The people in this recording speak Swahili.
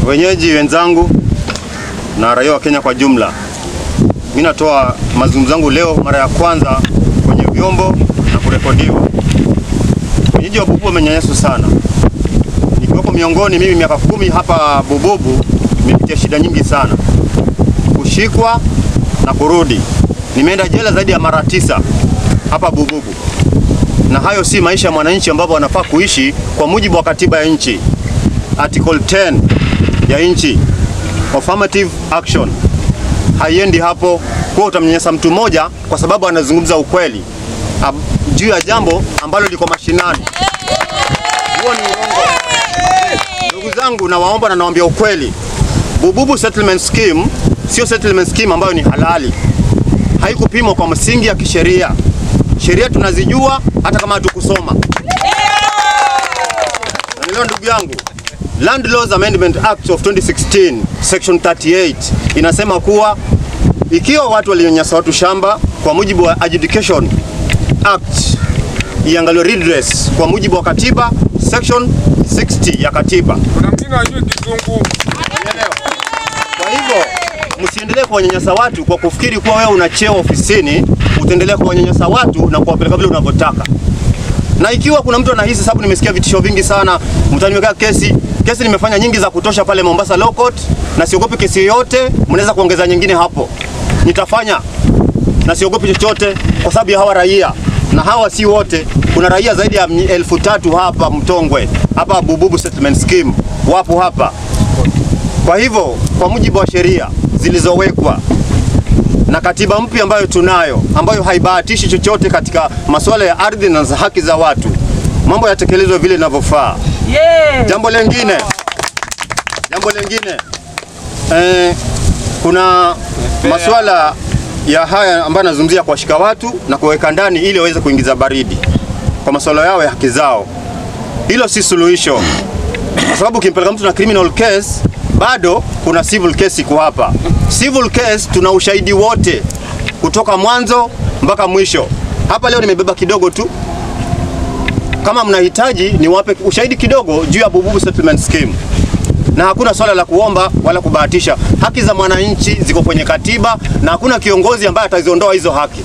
wenyeji wenzangu na raia wa Kenya kwa jumla. Mimi natoa mazungumzo yangu leo mara ya kwanza kwenye vyombo na kurekodiwa. Wenyeji wa Bububu wamenyanyaswa sana. Nikiwako miongoni, mimi miaka 10 hapa Bububu nimepitia shida nyingi sana. Kushikwa na kurudi. Nimeenda jela zaidi ya mara 9 hapa Bububu. Na hayo si maisha ya mwananchi ambapo wanafaa kuishi kwa mujibu wa katiba ya nchi. Article 10 ya nchi, affirmative action. Haiendi hapo kwa utamnyanyasa mtu mmoja kwa sababu anazungumza ukweli juu ya jambo ambalo liko mashinani. Huo ni uongo. Ndugu zangu, nawaomba na nawaambia ukweli. Bububu settlement scheme sio settlement scheme ambayo ni halali. Haikupimwa kwa msingi ya kisheria. Sheria tunazijua hata kama hatukusoma. Ndio ndugu yangu, Land Laws Amendment Act of 2016 section 38 inasema kuwa ikiwa watu walionyanyasa watu shamba kwa mujibu wa Adjudication Act iangaliwe redress kwa mujibu wa katiba section 60 ya katiba. Kuna mwingine ajue kizungu. Kwa hivyo msiendelee kuwanyanyasa watu kwa kufikiri kuwa wewe una cheo ofisini, utaendelea kuwanyanyasa watu na kuwapeleka vile unavyotaka. Na ikiwa kuna mtu anahisi, sababu nimesikia vitisho vingi sana, mtaniweka kesi nimefanya nyingi za kutosha pale Mombasa Law Court na siogopi kesi yote, mnaweza kuongeza nyingine hapo. Nitafanya na siogopi chochote kwa sababu ya hawa raia. Na hawa si wote, kuna raia zaidi ya 1300 hapa Mtongwe, hapa Bububu settlement scheme wapo hapa. Kwa hivyo kwa mujibu wa sheria zilizowekwa na katiba mpya ambayo tunayo, ambayo haibahatishi chochote katika masuala ya ardhi na haki za watu, mambo yatekelezwe vile inavyofaa. Jambo lingine kuna masuala ya haya ambayo nazungumzia kwa shika watu na kuweka ndani ili waweze kuingiza baridi kwa masuala yao ya haki zao. Hilo si suluhisho, kwa sababu ukimpeleka mtu na criminal case bado kuna civil case iko hapa. Civil case tuna ushahidi wote kutoka mwanzo mpaka mwisho. Hapa leo nimebeba kidogo tu. Kama mnahitaji niwape ushahidi kidogo juu ya Bububu settlement scheme. Na hakuna swala la kuomba wala kubahatisha. Haki za mwananchi ziko kwenye katiba na hakuna kiongozi ambaye ataziondoa hizo haki.